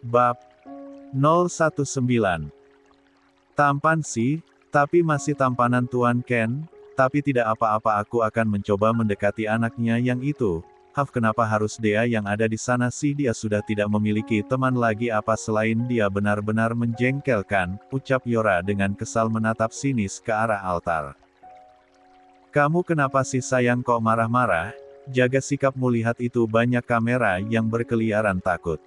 Bab 019. Tampan sih, tapi masih tampanan Tuan Ken, tapi tidak apa-apa, aku akan mencoba mendekati anaknya yang itu. Kenapa harus dia yang ada di sana sih? Dia sudah tidak memiliki teman lagi apa selain dia? Benar-benar menjengkelkan, ucap Yora dengan kesal menatap sinis ke arah altar. Kamu kenapa sih sayang kok marah-marah? Jaga sikapmu, lihat itu banyak kamera yang berkeliaran, takut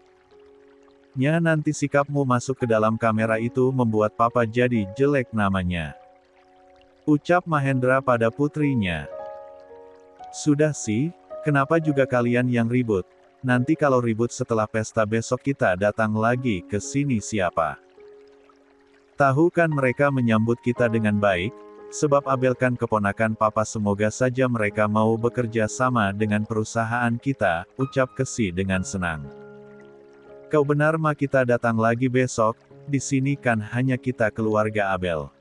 nanti sikapmu masuk ke dalam kamera itu membuat papa jadi jelek namanya. Ucap Mahendra pada putrinya. Sudah sih, kenapa juga kalian yang ribut? Nanti kalau ribut setelah pesta besok kita datang lagi ke sini siapa? Tahu kan mereka menyambut kita dengan baik, sebab Abel kan keponakan papa, semoga saja mereka mau bekerja sama dengan perusahaan kita, ucap Kesi dengan senang. Kau benar mah, kita datang lagi besok, di sini kan hanya kita keluarga Abel.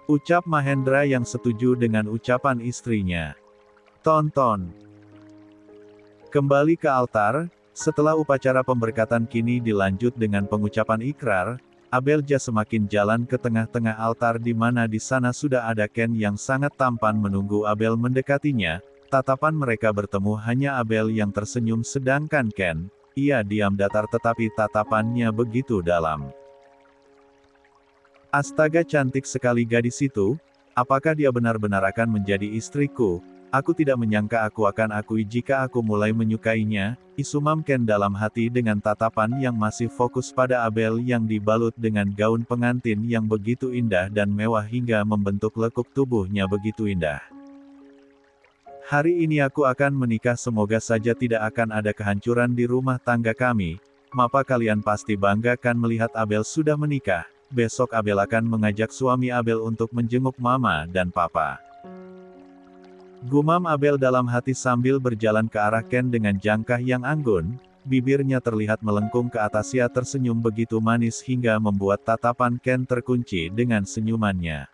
Ucap Mahendra yang setuju dengan ucapan istrinya. Tonton. Kembali ke altar, setelah upacara pemberkatan kini dilanjut dengan pengucapan ikrar, Abelja semakin jalan ke tengah-tengah altar di mana di sana sudah ada Ken yang sangat tampan menunggu Abel mendekatinya. Tatapan mereka bertemu, hanya Abel yang tersenyum sedangkan Ken, ia diam datar tetapi tatapannya begitu dalam. Astaga, cantik sekali gadis itu, apakah dia benar-benar akan menjadi istriku? Aku tidak menyangka aku akan akui jika aku mulai menyukainya, isumam Ken dalam hati dengan tatapan yang masih fokus pada Abel yang dibalut dengan gaun pengantin yang begitu indah dan mewah hingga membentuk lekuk tubuhnya begitu indah. Hari ini aku akan menikah, semoga saja tidak akan ada kehancuran di rumah tangga kami. Mapa kalian pasti bangga kan melihat Abel sudah menikah. Besok Abel akan mengajak suami Abel untuk menjenguk mama dan papa. Gumam Abel dalam hati sambil berjalan ke arah Ken dengan jangkah yang anggun, bibirnya terlihat melengkung ke atas, ia tersenyum begitu manis hingga membuat tatapan Ken terkunci dengan senyumannya.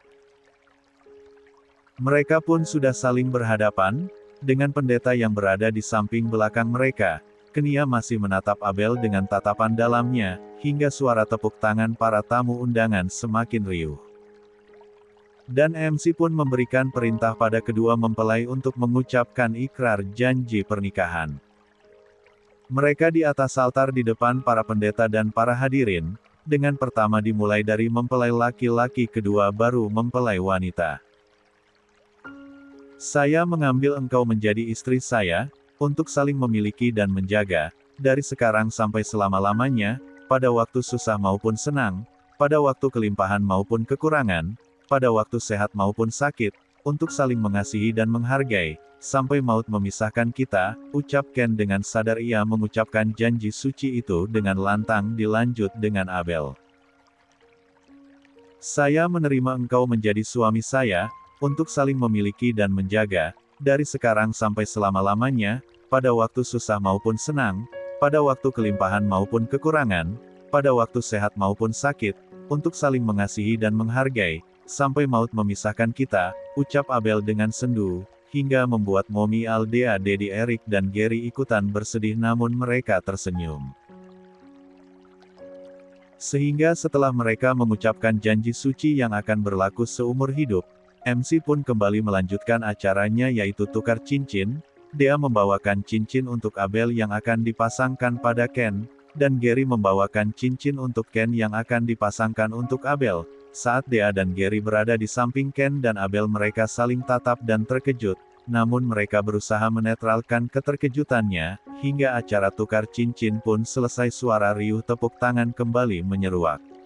Mereka pun sudah saling berhadapan, dengan pendeta yang berada di samping belakang mereka. Kenia masih menatap Abel dengan tatapan dalamnya, hingga suara tepuk tangan para tamu undangan semakin riuh. Dan MC pun memberikan perintah pada kedua mempelai untuk mengucapkan ikrar janji pernikahan. Mereka di atas altar di depan para pendeta dan para hadirin, dengan pertama dimulai dari mempelai laki-laki, kedua baru mempelai wanita. Saya mengambil engkau menjadi istri saya, untuk saling memiliki dan menjaga, dari sekarang sampai selama-lamanya, pada waktu susah maupun senang, pada waktu kelimpahan maupun kekurangan, pada waktu sehat maupun sakit, untuk saling mengasihi dan menghargai, sampai maut memisahkan kita, ucap Ken dengan sadar. Ia mengucapkan janji suci itu dengan lantang, dilanjut dengan Abel. Saya menerima engkau menjadi suami saya, untuk saling memiliki dan menjaga, dari sekarang sampai selama-lamanya, pada waktu susah maupun senang, pada waktu kelimpahan maupun kekurangan, pada waktu sehat maupun sakit, untuk saling mengasihi dan menghargai, sampai maut memisahkan kita, ucap Abel dengan sendu, hingga membuat Momi Aldea, Dedi, Erik dan Gary ikutan bersedih namun mereka tersenyum. Sehingga setelah mereka mengucapkan janji suci yang akan berlaku seumur hidup, MC pun kembali melanjutkan acaranya, yaitu tukar cincin. Dia membawakan cincin untuk Abel yang akan dipasangkan pada Ken, dan Gary membawakan cincin untuk Ken yang akan dipasangkan untuk Abel. Saat Dea dan Gary berada di samping Ken dan Abel, mereka saling tatap dan terkejut, namun mereka berusaha menetralkan keterkejutannya, hingga acara tukar cincin pun selesai. Suara riuh tepuk tangan kembali menyeruak.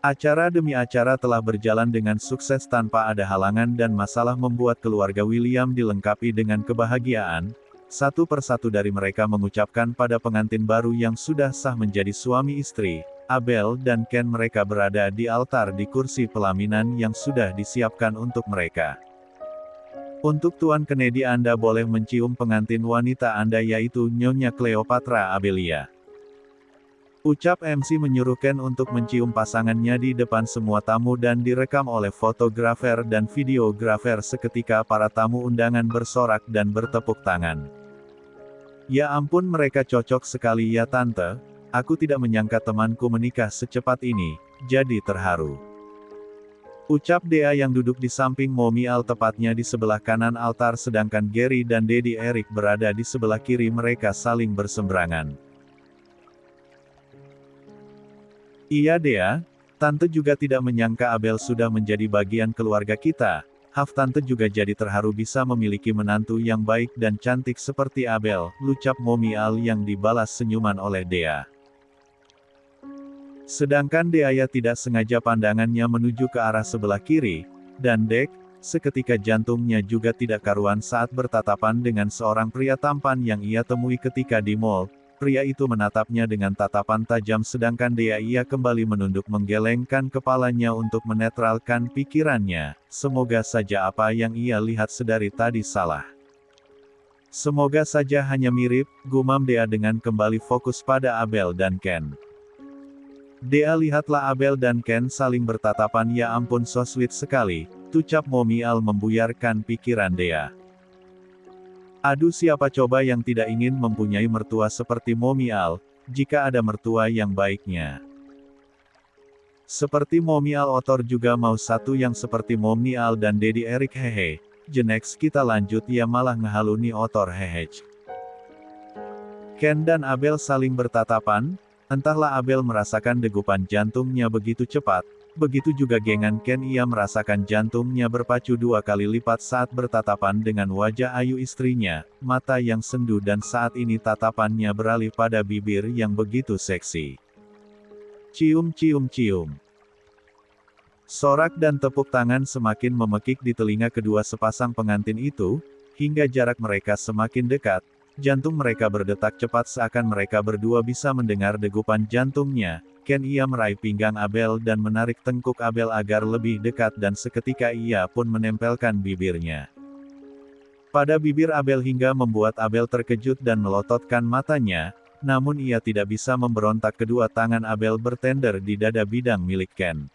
Acara demi acara telah berjalan dengan sukses tanpa ada halangan dan masalah membuat keluarga William dilengkapi dengan kebahagiaan. Satu persatu dari mereka mengucapkan pada pengantin baru yang sudah sah menjadi suami istri, Abel dan Ken. Mereka berada di altar di kursi pelaminan yang sudah disiapkan untuk mereka. Untuk Tuan Kennedy, Anda boleh mencium pengantin wanita Anda, yaitu Nyonya Cleopatra Abelia. Ucap MC menyuruh Ken untuk mencium pasangannya di depan semua tamu dan direkam oleh fotografer dan videografer. Seketika para tamu undangan bersorak dan bertepuk tangan. Ya ampun, mereka cocok sekali ya tante. Aku tidak menyangka temanku menikah secepat ini, jadi terharu. Ucap Dea yang duduk di samping Momi Al, tepatnya di sebelah kanan altar, sedangkan Gary dan Daddy Eric berada di sebelah kiri mereka saling bersemberangan. Iya Dea, Tante juga tidak menyangka Abel sudah menjadi bagian keluarga kita. Tante juga jadi terharu bisa memiliki menantu yang baik dan cantik seperti Abel, ucap Momi Al yang dibalas senyuman oleh Dea. Sedangkan Dea tidak sengaja pandangannya menuju ke arah sebelah kiri, dan seketika jantungnya juga tidak karuan saat bertatapan dengan seorang pria tampan yang ia temui ketika di mall. Pria itu menatapnya dengan tatapan tajam sedangkan Dea kembali menunduk menggelengkan kepalanya untuk menetralkan pikirannya. Semoga saja apa yang ia lihat sedari tadi salah. Semoga saja hanya mirip, gumam Dea dengan kembali fokus pada Abel dan Ken. Dea, lihatlah Abel dan Ken saling bertatapan, ya ampun so sweet sekali, ucap Momi Al membuyarkan pikiran Dea. Aduh, siapa coba yang tidak ingin mempunyai mertua seperti Momi Al, jika ada mertua yang baiknya. Seperti Momi Al, Otor juga mau satu yang seperti Momi Al dan Daddy Eric, hehe. Next kita lanjut, ya malah ngehaluni Otor, hehe. Ken dan Abel saling bertatapan. Entahlah Abel merasakan degupan jantungnya begitu cepat, begitu juga gengan Ken, ia merasakan jantungnya berpacu 2 kali lipat saat bertatapan dengan wajah ayu istrinya, mata yang sendu dan saat ini tatapannya beralih pada bibir yang begitu seksi. Cium cium cium. Sorak dan tepuk tangan semakin memekik di telinga kedua sepasang pengantin itu, hingga jarak mereka semakin dekat. Jantung mereka berdetak cepat seakan mereka berdua bisa mendengar degupan jantungnya. Ken meraih pinggang Abel dan menarik tengkuk Abel agar lebih dekat dan seketika ia pun menempelkan bibirnya pada bibir Abel hingga membuat Abel terkejut dan melototkan matanya, namun ia tidak bisa memberontak. Kedua tangan Abel bertender di dada bidang milik Ken.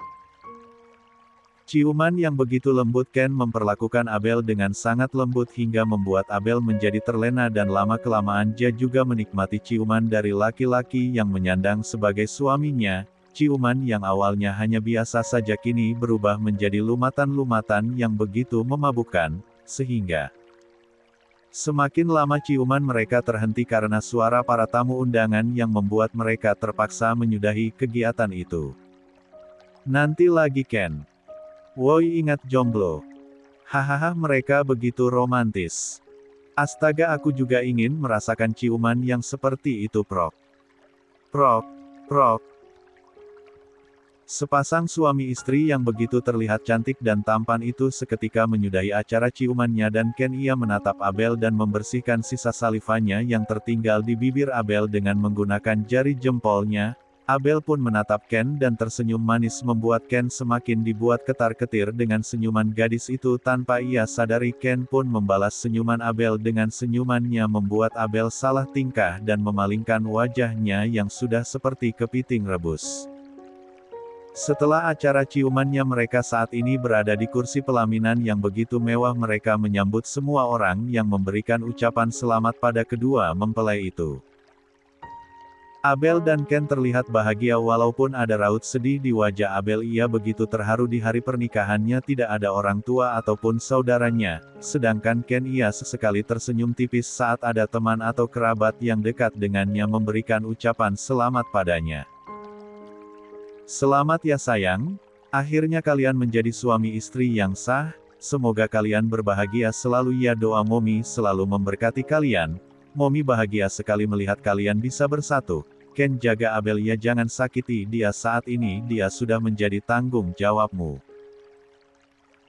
Ciuman yang begitu lembut Ken memperlakukan Abel dengan sangat lembut hingga membuat Abel menjadi terlena dan lama-kelamaan dia juga menikmati ciuman dari laki-laki yang menyandang sebagai suaminya. Ciuman yang awalnya hanya biasa saja kini berubah menjadi lumatan-lumatan yang begitu memabukkan, sehingga semakin lama ciuman mereka terhenti karena suara para tamu undangan yang membuat mereka terpaksa menyudahi kegiatan itu. Nanti lagi Ken. Woi, ingat jomblo. Hahaha, mereka begitu romantis. Astaga, aku juga ingin merasakan ciuman yang seperti itu, prok. Prok, prok. Sepasang suami istri yang begitu terlihat cantik dan tampan itu seketika menyudahi acara ciumannya dan Ken menatap Abel dan membersihkan sisa salivanya yang tertinggal di bibir Abel dengan menggunakan jari jempolnya. Abel pun menatap Ken dan tersenyum manis membuat Ken semakin dibuat ketar-ketir dengan senyuman gadis itu. Tanpa ia sadari Ken pun membalas senyuman Abel dengan senyumannya membuat Abel salah tingkah dan memalingkan wajahnya yang sudah seperti kepiting rebus. Setelah acara ciumannya mereka saat ini berada di kursi pelaminan yang begitu mewah. Mereka menyambut semua orang yang memberikan ucapan selamat pada kedua mempelai itu. Abel dan Ken terlihat bahagia walaupun ada raut sedih di wajah Abel. Ia begitu terharu di hari pernikahannya tidak ada orang tua ataupun saudaranya, sedangkan Ken sesekali tersenyum tipis saat ada teman atau kerabat yang dekat dengannya memberikan ucapan selamat padanya. Selamat ya sayang, akhirnya kalian menjadi suami istri yang sah, semoga kalian berbahagia selalu ya, doa Momi selalu memberkati kalian. Momi bahagia sekali melihat kalian bisa bersatu. Ken, jaga Abel ya, jangan sakiti dia, saat ini dia sudah menjadi tanggung jawabmu.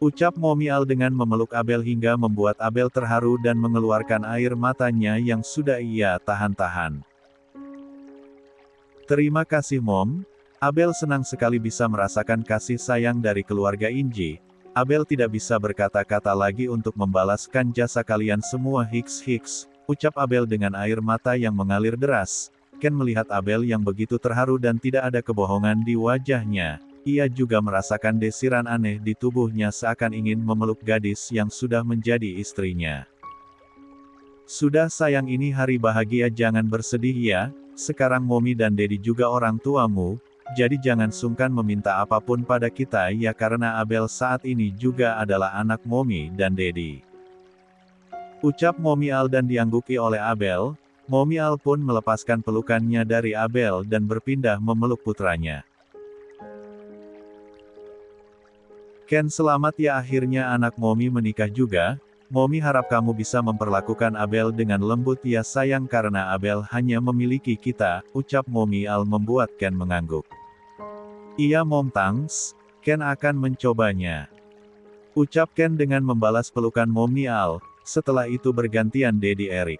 Ucap Momi Al dengan memeluk Abel hingga membuat Abel terharu dan mengeluarkan air matanya yang sudah ia tahan-tahan. Terima kasih Mom. Abel senang sekali bisa merasakan kasih sayang dari keluarga Inji. Abel tidak bisa berkata-kata lagi untuk membalaskan jasa kalian semua, hiks, ucap Abel dengan air mata yang mengalir deras. Ken melihat Abel yang begitu terharu dan tidak ada kebohongan di wajahnya. Ia juga merasakan desiran aneh di tubuhnya seakan ingin memeluk gadis yang sudah menjadi istrinya. Sudah sayang, ini hari bahagia, jangan bersedih ya. sekarang Mommy dan Daddy juga orang tuamu, jadi jangan sungkan meminta apapun pada kita ya karena Abel saat ini juga adalah anak Mommy dan Daddy. Ucap Mommy Al dan diangguki oleh Abel, Mommy Al pun melepaskan pelukannya dari Abel dan berpindah memeluk putranya. Ken selamat ya akhirnya anak Mommy menikah juga, Mommy harap kamu bisa memperlakukan Abel dengan lembut ya sayang karena Abel hanya memiliki kita, ucap Mommy Al membuat Ken mengangguk. Iya Mom Thanks, Ken akan mencobanya. Ucap Ken dengan membalas pelukan Mommy Al, setelah itu bergantian Daddy Eric.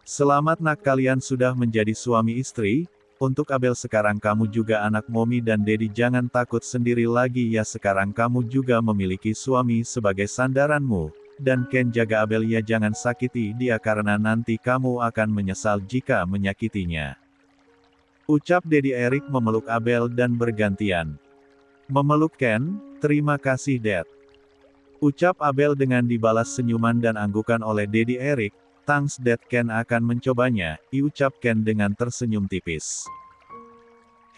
Selamat nak kalian sudah menjadi suami istri, untuk Abel sekarang kamu juga anak Mommy dan Daddy jangan takut sendiri lagi ya sekarang kamu juga memiliki suami sebagai sandaranmu, dan Ken jaga Abel ya jangan sakiti dia karena nanti kamu akan menyesal jika menyakitinya. Ucap Daddy Eric memeluk Abel dan bergantian memeluk Ken, terima kasih Dad. Ucap Abel dengan dibalas senyuman dan anggukan oleh Daddy Eric. Thanks Dad Ken akan mencobanya, iucap Ken dengan tersenyum tipis.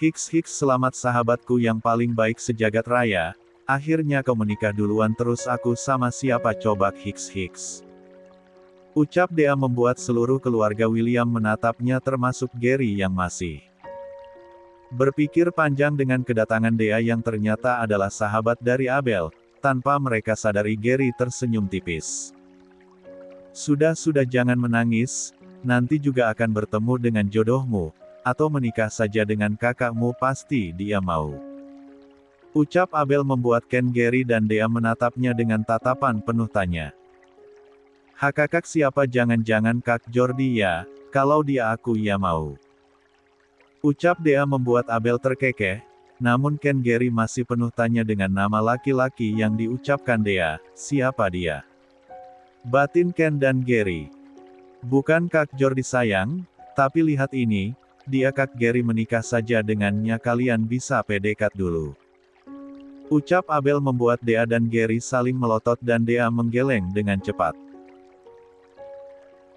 Hiks selamat sahabatku yang paling baik sejagat raya, akhirnya kau menikah duluan terus aku sama siapa coba Hiks. Ucap Dea membuat seluruh keluarga William menatapnya termasuk Gary yang masih berpikir panjang dengan kedatangan Dea yang ternyata adalah sahabat dari Abel, tanpa mereka sadari Gary tersenyum tipis. Sudah jangan menangis, nanti juga akan bertemu dengan jodohmu, atau menikah saja dengan kakakmu pasti dia mau. Ucap Abel membuat Ken Gary dan Dea menatapnya dengan tatapan penuh tanya. Kakak siapa jangan-jangan Kak Jordi ya, kalau dia aku ya mau. Ucap Dea membuat Abel terkekeh, namun Ken Gary masih penuh tanya dengan nama laki-laki yang diucapkan Dea, siapa dia? Batin Ken dan Gary. Bukan Kak Jordi sayang, tapi lihat ini, dia Kak Gary menikah saja dengannya kalian bisa PDKT dulu. Ucap Abel membuat Dea dan Gary saling melotot dan Dea menggeleng dengan cepat.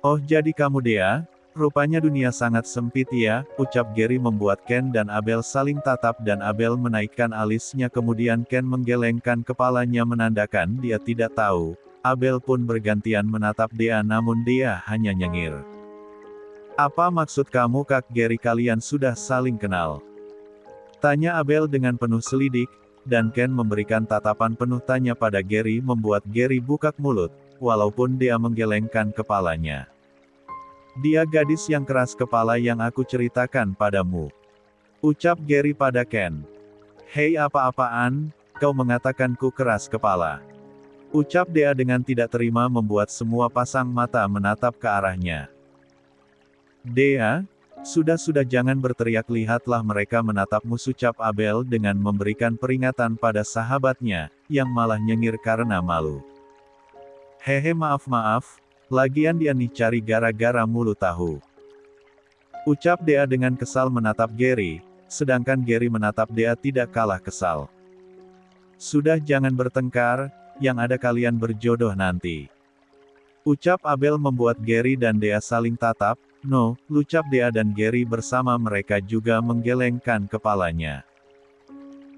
Oh jadi kamu Dea, rupanya dunia sangat sempit ya, ucap Gary membuat Ken dan Abel saling tatap dan Abel menaikkan alisnya kemudian Ken menggelengkan kepalanya menandakan dia tidak tahu. Abel pun bergantian menatap Dea namun Dea hanya nyengir. Apa maksud kamu Kak Gary kalian sudah saling kenal? Tanya Abel dengan penuh selidik, dan Ken memberikan tatapan penuh tanya pada Gary membuat Gary buka mulut, walaupun Dea menggelengkan kepalanya. Dia gadis yang keras kepala yang aku ceritakan padamu. Ucap Gary pada Ken. Hei apa-apaan, kau mengatakan ku keras kepala. Ucap Dea dengan tidak terima membuat semua pasang mata menatap ke arahnya. Dea, sudah jangan berteriak lihatlah mereka menatapmu ucap Abel dengan memberikan peringatan pada sahabatnya, yang malah nyengir karena malu. Hehe maaf, lagian dia nih cari gara-gara mulu tahu. Ucap Dea dengan kesal menatap Gary, sedangkan Gary menatap Dea tidak kalah kesal. Sudah jangan bertengkar, yang ada kalian berjodoh nanti. Ucap Abel membuat Gary dan Dea saling tatap, no, ucap Dea dan Gary bersama mereka juga menggelengkan kepalanya.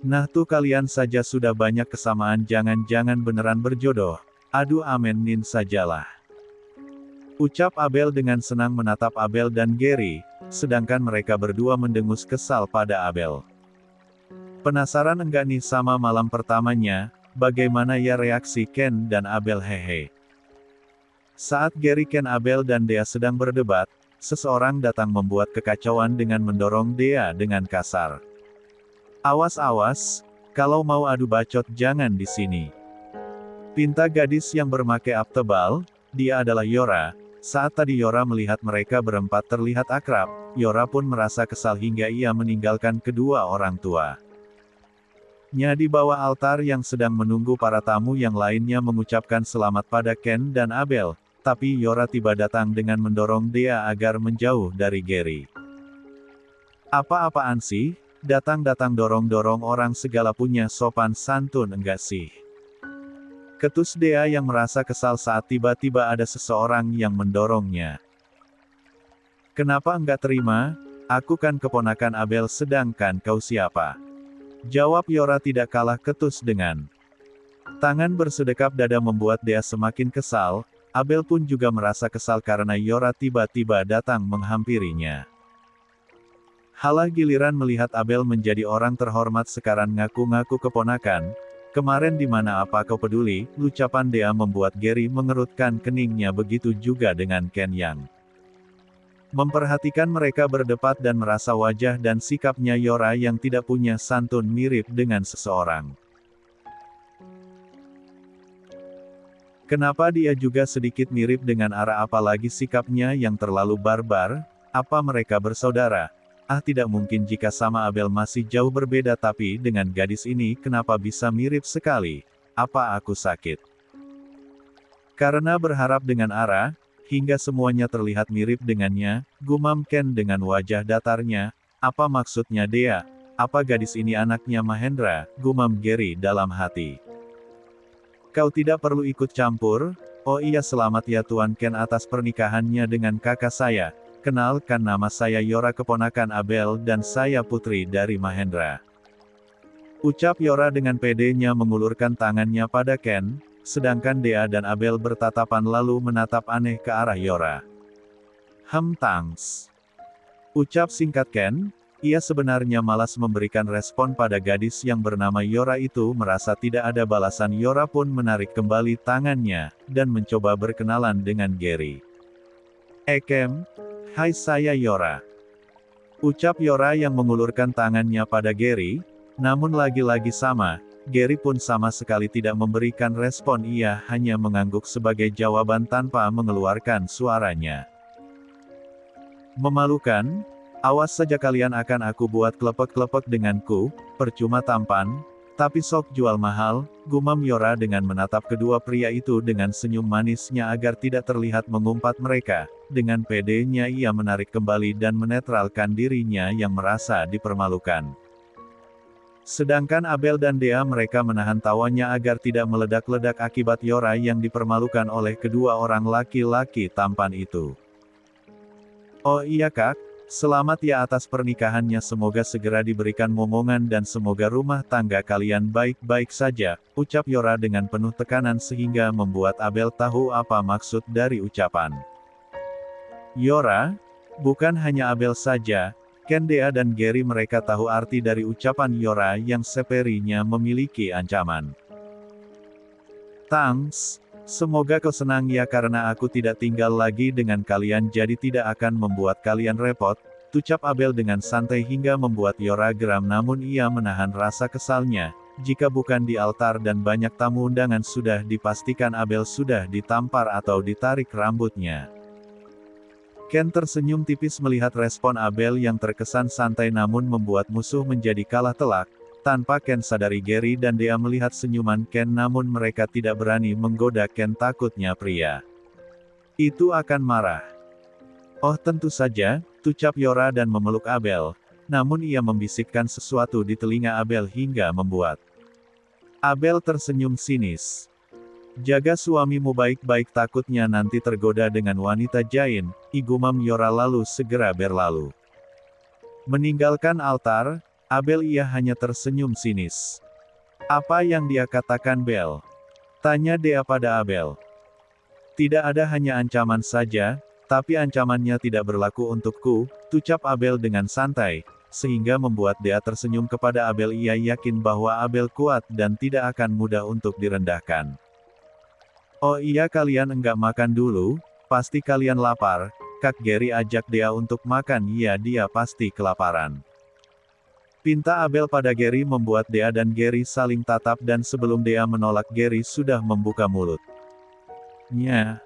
Nah tuh kalian saja sudah banyak kesamaan jangan-jangan beneran berjodoh, aduh amenin sajalah. Ucap Abel dengan senang menatap Abel dan Gary, sedangkan mereka berdua mendengus kesal pada Abel. Penasaran enggak nih sama malam pertamanya? Bagaimana ya reaksi Ken dan Abel hehe. Saat Gary Ken Abel dan Dea sedang berdebat, seseorang datang membuat kekacauan dengan mendorong Dea dengan kasar. Awas, kalau mau adu bacot jangan di sini. Pinta gadis yang bermake up tebal, dia adalah Yora. Saat tadi Yora melihat mereka berempat terlihat akrab, Yora pun merasa kesal hingga ia meninggalkan kedua orang tua. Nya di bawah altar yang sedang menunggu para tamu yang lainnya mengucapkan selamat pada Ken dan Abel, tapi Yora tiba datang dengan mendorong Dea agar menjauh dari Gary. Apa-apaan sih, datang-datang dorong-dorong orang segala punya sopan santun enggak sih? Ketus Dea yang merasa kesal saat tiba-tiba ada seseorang yang mendorongnya. Kenapa enggak terima? Aku kan keponakan Abel sedangkan kau siapa? Jawab Yora tidak kalah ketus dengan tangan bersedekap dada membuat dia semakin kesal. Abel pun juga merasa kesal karena Yora tiba-tiba datang menghampirinya. Halah giliran melihat Abel menjadi orang terhormat sekarang ngaku-ngaku keponakan. Kemarin di mana apa kau peduli, ucapan dia membuat Gary mengerutkan keningnya, begitu juga dengan Ken Yang. Memperhatikan mereka berdebat dan merasa wajah dan sikapnya Yora yang tidak punya santun mirip dengan seseorang. Kenapa dia juga sedikit mirip dengan Ara, apalagi sikapnya yang terlalu barbar? Apa mereka bersaudara? Ah, tidak mungkin jika sama Abel masih jauh berbeda, tapi dengan gadis ini kenapa bisa mirip sekali? Apa aku sakit? Karena berharap dengan Ara, hingga semuanya terlihat mirip dengannya, gumam Ken dengan wajah datarnya. Apa maksudnya dia? Apa gadis ini anaknya Mahendra? Gumam Gary dalam hati. Kau tidak perlu ikut campur. Oh iya, selamat ya Tuan Ken atas pernikahannya dengan kakak saya. Kenalkan, nama saya Yora, keponakan Abel, dan saya putri dari Mahendra. Ucap Yora dengan pedenya mengulurkan tangannya pada Ken, sedangkan Dea dan Abel bertatapan lalu menatap aneh ke arah Yora. Thanks. Ucap singkat Ken. Ia sebenarnya malas memberikan respon pada gadis yang bernama Yora itu. Merasa tidak ada balasan, Yora pun menarik kembali tangannya, dan mencoba berkenalan dengan Gary. Kem. Hai, saya Yora. Ucap Yora yang mengulurkan tangannya pada Gary, namun lagi-lagi sama, Gary pun sama sekali tidak memberikan respon, ia hanya mengangguk sebagai jawaban tanpa mengeluarkan suaranya. Memalukan, awas saja kalian akan aku buat klepek-klepek denganku, percuma tampan, tapi sok jual mahal, gumam Yora dengan menatap kedua pria itu dengan senyum manisnya agar tidak terlihat mengumpat mereka. Dengan pedenya ia menarik kembali dan menetralkan dirinya yang merasa dipermalukan. Sedangkan Abel dan Dea mereka menahan tawanya agar tidak meledak-ledak akibat Yora yang dipermalukan oleh kedua orang laki-laki tampan itu. Oh iya Kak, selamat ya atas pernikahannya, semoga segera diberikan momongan dan semoga rumah tangga kalian baik-baik saja, ucap Yora dengan penuh tekanan sehingga membuat Abel tahu apa maksud dari ucapan Yora. Bukan hanya Abel saja, Ken, Dea dan Gary mereka tahu arti dari ucapan Yora yang sepertinya memiliki ancaman. Thanks. Semoga kau senang ya karena aku tidak tinggal lagi dengan kalian jadi tidak akan membuat kalian repot, ucap Abel dengan santai hingga membuat Yora geram, namun ia menahan rasa kesalnya. Jika bukan di altar dan banyak tamu undangan sudah dipastikan Abel sudah ditampar atau ditarik rambutnya. Ken tersenyum tipis melihat respon Abel yang terkesan santai namun membuat musuh menjadi kalah telak. Tanpa Ken sadari Gary dan Dea melihat senyuman Ken namun mereka tidak berani menggoda Ken, takutnya pria itu akan marah. Oh tentu saja, ucap Yora dan memeluk Abel. Namun ia membisikkan sesuatu di telinga Abel hingga membuat Abel tersenyum sinis. Jaga suamimu baik-baik, takutnya nanti tergoda dengan wanita jain, igumam Yora lalu segera berlalu. Meninggalkan altar, Abel ia hanya tersenyum sinis. Apa yang dia katakan Bel? Tanya Dea pada Abel. Tidak ada, hanya ancaman saja, tapi ancamannya tidak berlaku untukku, ucap Abel dengan santai, sehingga membuat Dea tersenyum kepada Abel. Ia yakin bahwa Abel kuat dan tidak akan mudah untuk direndahkan. Oh iya, kalian enggak makan dulu? Pasti kalian lapar. Kak Gary ajak Dea untuk makan. Ya, dia pasti kelaparan. Pinta Abel pada Gary membuat Dea dan Gary saling tatap dan sebelum Dea menolak Gary sudah membuka mulut. Nya.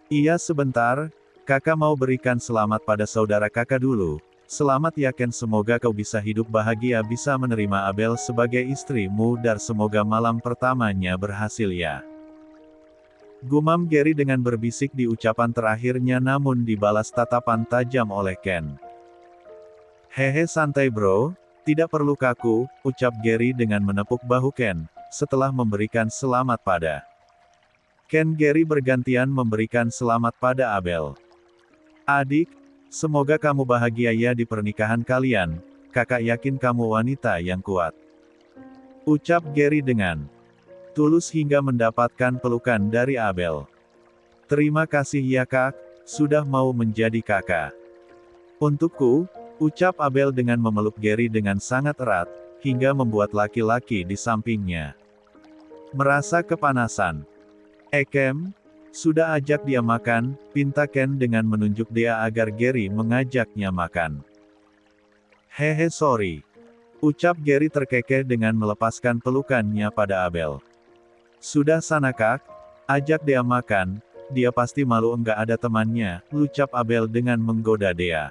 Iya sebentar, kakak mau berikan selamat pada saudara kakak dulu. Selamat ya Ken, semoga kau bisa hidup bahagia, bisa menerima Abel sebagai istrimu dan semoga malam pertamanya berhasil ya. Gumam Gary dengan berbisik di ucapan terakhirnya namun dibalas tatapan tajam oleh Ken. Hehe, santai bro, tidak perlu kaku, ucap Gary dengan menepuk bahu Ken, setelah memberikan selamat pada Ken. Gary bergantian memberikan selamat pada Abel. Adik, Semoga kamu bahagia ya di pernikahan kalian, kakak yakin kamu wanita yang kuat. Ucap Gary dengan tulus hingga mendapatkan pelukan dari Abel. Terima kasih ya kak, sudah mau menjadi kakak. Untukku, ucap Abel dengan memeluk Gary dengan sangat erat, hingga membuat laki-laki di sampingnya merasa kepanasan. Kem, sudah ajak dia makan, pinta Ken dengan menunjuk dia agar Gary mengajaknya makan. Hehe sorry. Ucap Gary terkekeh dengan melepaskan pelukannya pada Abel. Sudah sana kak, ajak dia makan, dia pasti malu enggak ada temannya, ucap Abel dengan menggoda dia.